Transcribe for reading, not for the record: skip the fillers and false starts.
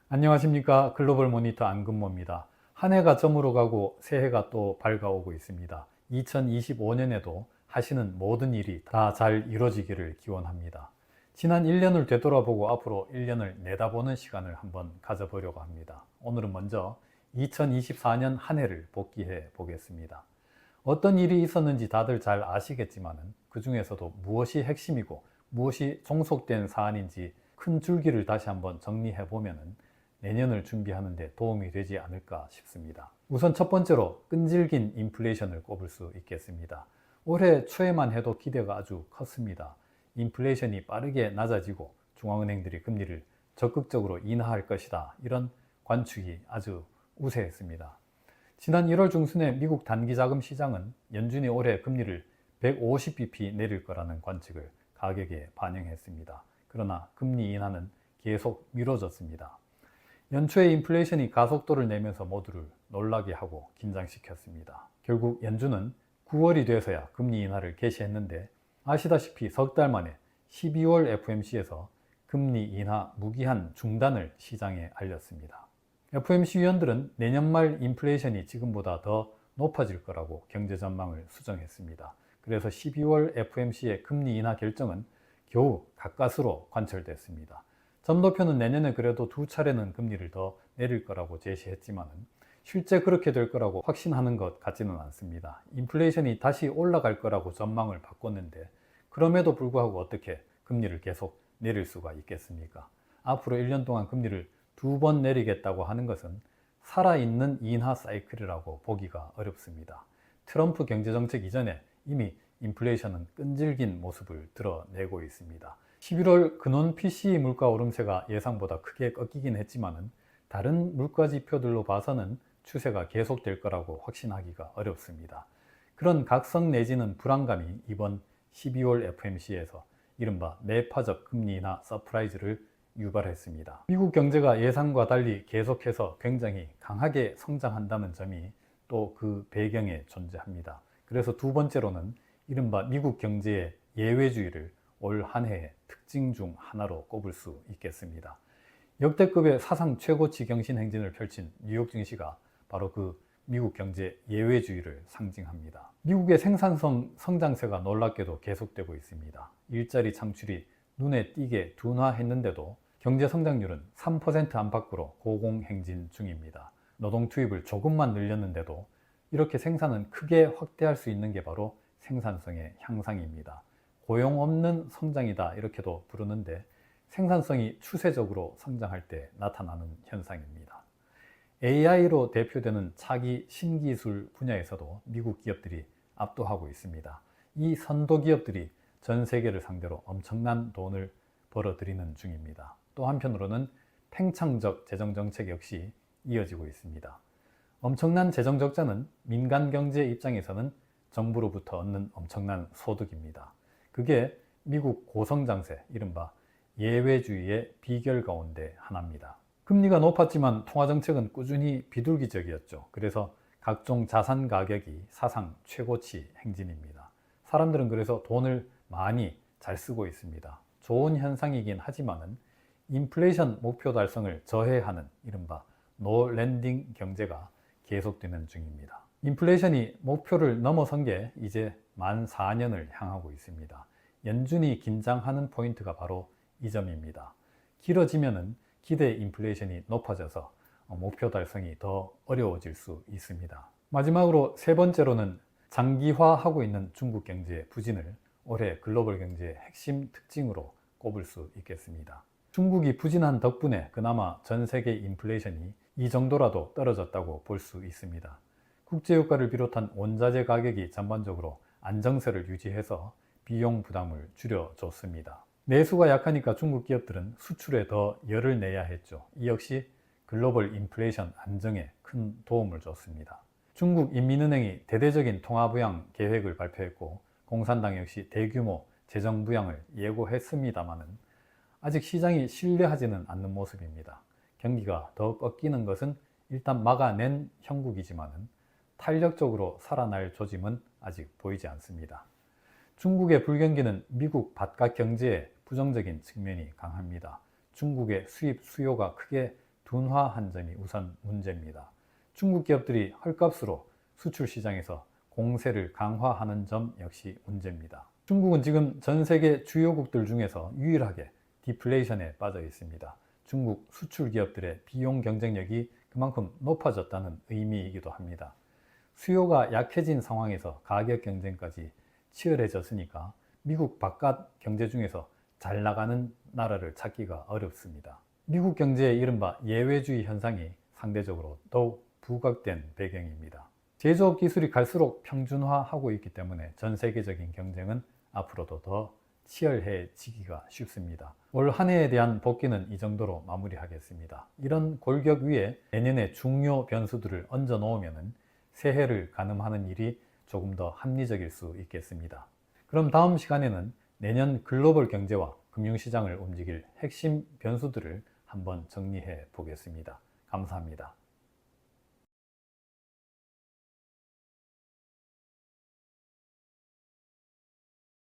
안녕하십니까. 글로벌 모니터 안근모입니다. 한 해가 저물어 가고 새해가 또 밝아오고 있습니다. 2025년에도 하시는 모든 일이 다 잘 이루어지기를 기원합니다. 지난 1년을 되돌아보고 앞으로 1년을 내다보는 시간을 한번 가져보려고 합니다. 오늘은 먼저 2024년 한 해를 복귀해 보겠습니다. 어떤 일이 있었는지 다들 잘 아시겠지만 그 중에서도 무엇이 핵심이고 무엇이 종속된 사안인지 큰 줄기를 다시 한번 정리해 보면 내년을 준비하는 데 도움이 되지 않을까 싶습니다. 우선 첫 번째로 끈질긴 인플레이션을 꼽을 수 있겠습니다. 올해 초에만 해도 기대가 아주 컸습니다. 인플레이션이 빠르게 낮아지고 중앙은행들이 금리를 적극적으로 인하할 것이다. 이런 관측이 아주 우세했습니다. 지난 1월 중순에 미국 단기자금 시장은 연준이 올해 금리를 150bp 내릴 거라는 관측을 가격에 반영했습니다. 그러나 금리 인하는 계속 미뤄졌습니다. 연초에 인플레이션이 가속도를 내면서 모두를 놀라게 하고 긴장시켰습니다. 결국 연준은 9월이 돼서야 금리 인하를 개시했는데 아시다시피 석 달 만에 12월 FOMC에서 금리 인하 무기한 중단을 시장에 알렸습니다. FOMC 위원들은 내년 말 인플레이션이 지금보다 더 높아질 거라고 경제 전망을 수정했습니다. 그래서 12월 FOMC의 금리 인하 결정은 겨우 가까스로 관철됐습니다. 점도표는 내년에 그래도 두 차례는 금리를 더 내릴 거라고 제시했지만 실제 그렇게 될 거라고 확신하는 것 같지는 않습니다. 인플레이션이 다시 올라갈 거라고 전망을 바꿨는데 그럼에도 불구하고 어떻게 금리를 계속 내릴 수가 있겠습니까? 앞으로 1년 동안 금리를 2번 내리겠다고 하는 것은 살아있는 인하 사이클이라고 보기가 어렵습니다. 트럼프 경제정책 이전에 이미 인플레이션은 끈질긴 모습을 드러내고 있습니다. 11월 근원 PCE 물가 오름세가 예상보다 크게 꺾이긴 했지만 다른 물가 지표들로 봐서는 추세가 계속될 거라고 확신하기가 어렵습니다. 그런 각성 내지는 불안감이 이번 12월 FOMC에서 이른바 매파적 금리 인하 서프라이즈를 유발했습니다. 미국 경제가 예상과 달리 계속해서 굉장히 강하게 성장한다는 점이 또 그 배경에 존재합니다. 그래서 두 번째로는 이른바 미국 경제의 예외주의를 올 한 해의 특징 중 하나로 꼽을 수 있겠습니다. 역대급의 사상 최고치 경신 행진을 펼친 뉴욕 증시가 바로 그 미국 경제 예외주의를 상징합니다. 미국의 생산성 성장세가 놀랍게도 계속되고 있습니다. 일자리 창출이 눈에 띄게 둔화했는데도 경제 성장률은 3% 안팎으로 고공행진 중입니다. 노동 투입을 조금만 늘렸는데도 이렇게 생산은 크게 확대할 수 있는 게 바로 생산성의 향상입니다. 고용 없는 성장이다 이렇게도 부르는데 생산성이 추세적으로 성장할 때 나타나는 현상입니다. AI로 대표되는 차기 신기술 분야에서도 미국 기업들이 압도하고 있습니다. 이 선도 기업들이 전 세계를 상대로 엄청난 돈을 벌어들이는 중입니다. 또 한편으로는 팽창적 재정정책 역시 이어지고 있습니다. 엄청난 재정 적자는 민간 경제 입장에서는 정부로부터 얻는 엄청난 소득입니다. 그게 미국 고성장세, 이른바 예외주의의 비결 가운데 하나입니다. 금리가 높았지만 통화정책은 꾸준히 비둘기적이었죠. 그래서 각종 자산 가격이 사상 최고치 행진입니다. 사람들은 그래서 돈을 많이 잘 쓰고 있습니다. 좋은 현상이긴 하지만은 인플레이션 목표 달성을 저해하는 이른바 노 랜딩 경제가 계속되는 중입니다. 인플레이션이 목표를 넘어선 게 이제 만 4년을 향하고 있습니다. 연준이 긴장하는 포인트가 바로 이 점입니다. 길어지면은 기대 인플레이션이 높아져서 목표 달성이 더 어려워질 수 있습니다. 마지막으로 세 번째로는 장기화하고 있는 중국 경제의 부진을 올해 글로벌 경제의 핵심 특징으로 꼽을 수 있겠습니다. 중국이 부진한 덕분에 그나마 전 세계 인플레이션이 이 정도라도 떨어졌다고 볼 수 있습니다. 국제유가를 비롯한 원자재 가격이 전반적으로 안정세를 유지해서 비용 부담을 줄여줬습니다. 내수가 약하니까 중국 기업들은 수출에 더 열을 내야 했죠. 이 역시 글로벌 인플레이션 안정에 큰 도움을 줬습니다. 중국 인민은행이 대대적인 통화부양 계획을 발표했고 공산당 역시 대규모 재정 부양을 예고했습니다마는 아직 시장이 신뢰하지는 않는 모습입니다. 경기가 더 꺾이는 것은 일단 막아낸 형국이지만은 탄력적으로 살아날 조짐은 아직 보이지 않습니다. 중국의 불경기는 미국 바깥 경제에 부정적인 측면이 강합니다. 중국의 수입 수요가 크게 둔화한 점이 우선 문제입니다. 중국 기업들이 헐값으로 수출 시장에서 공세를 강화하는 점 역시 문제입니다. 중국은 지금 전 세계 주요국들 중에서 유일하게 디플레이션에 빠져 있습니다. 중국 수출 기업들의 비용 경쟁력이 그만큼 높아졌다는 의미이기도 합니다. 수요가 약해진 상황에서 가격 경쟁까지 치열해졌으니까 미국 바깥 경제 중에서 잘 나가는 나라를 찾기가 어렵습니다. 미국 경제의 이른바 예외주의 현상이 상대적으로 더욱 부각된 배경입니다. 제조업 기술이 갈수록 평준화하고 있기 때문에 전 세계적인 경쟁은 앞으로도 더 치열해지기가 쉽습니다. 올 한 해에 대한 복귀는 이 정도로 마무리하겠습니다. 이런 골격 위에 내년의 중요 변수들을 얹어 놓으면 새해를 가늠하는 일이 조금 더 합리적일 수 있겠습니다. 그럼 다음 시간에는 내년 글로벌 경제와 금융시장을 움직일 핵심 변수들을 한번 정리해 보겠습니다. 감사합니다.